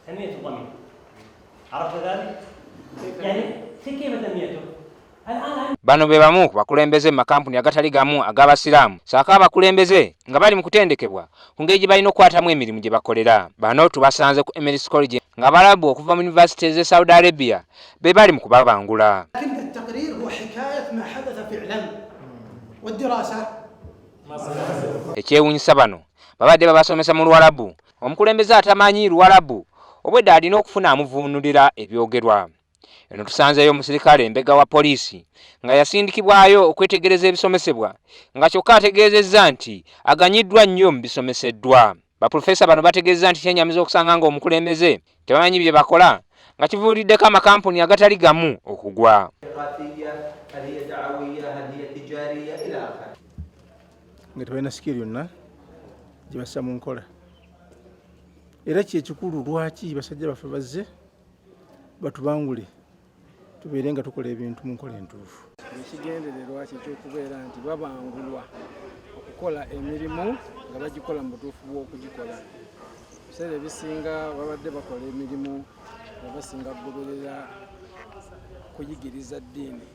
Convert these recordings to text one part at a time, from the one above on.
تنمية الضمير. عرفت ذلك؟ يعني كيف تنميته؟ Bano be bamu ku bakulembeze mu makampuni agatali gamu ag'abasiraamu saako abakulembeze nga bali mu kutendekebwa ku ngeri gye balina okukwatamu emirimu gye bakolera. Bano tubasanze ku Emirates College nga balabu okuva mu University z'e Saudi Arabia be bali mu kubabangula. Ekyewuunyisa bano babadde babasomesa mu Luwarabu. Omukulembeze atamanyi Luwarabu obwedda alina okufuna amuvuunulira ebyogerwa. Eno tusanzeeyo omusirikale embega wa poliisi nga yasindikibwayo okwetegereza ebisomesebwa nga kyokka ategeezezza nti aganyiddwa nnyo mu bisomeseddwa. Baprofesa bano bategeezeza nti kyenyamiza okusanga nga omukulembeze tebamanyi bye bakola nga kivuuliddeko amakampuni agatali gamu okugwa. Nga tebalina sikiri yonna gye bassa mu nkola. Era kyekikulu lwaki basajja baffe bazze batubangule tubeere nga tukola ebintu mu nkola entuufu. Ekigendererwa ky'okubeera nti babangulwa okukola emirimu nga bagikola mu butuufu bw'okugikola. Ebiseera ebisinga babadde bakola emirimu nga basinga kugoberera kuyigiriza ddiini.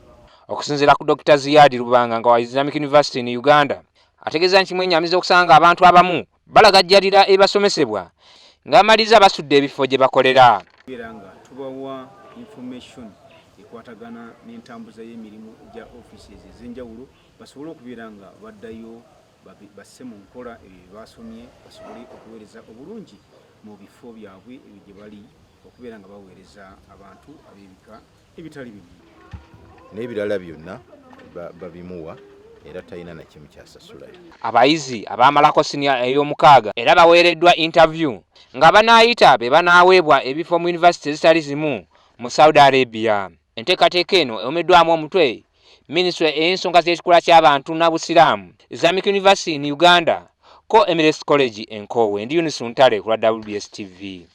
Okusinziira ku Dr. Ziyad Lubanga nga wa Islamic University in Uganda, ategeeza nti kimwenyamiza okusanga abantu abamu balagajjalira ebasomesebwa ng'amaliza basudde ebifo gye bakolera. Nga tubawa information ekwatagana n'entambuza y'emirimu gya offices ez'enjawulo basobole okubeera nga baddayo basse mu nkola ebyo basomye basobole okuweereza obulungi mu bifo byabwe gye bali okubeera nga baweereza abantu ab'ebika ebitali bimu. N'ebirala byonna babimuwa era talina na kimu kyasasulayo. Abayizi abaamalako siniya ey'omukaaga era baweereddwa interview nga banaayita be banaaweebwa ebifo mu yunivasite ezitali zimu mu Saudi Arabia. Enteekateeka eno ewomeddwamu omutwe Minisitule ey'ensonga z'ekikula ky'abantu n'Abusiraamu, Islamic University in Uganda ko Emirates College Enkowe. Ndi Yunus Ntale ku lwa WBS TV.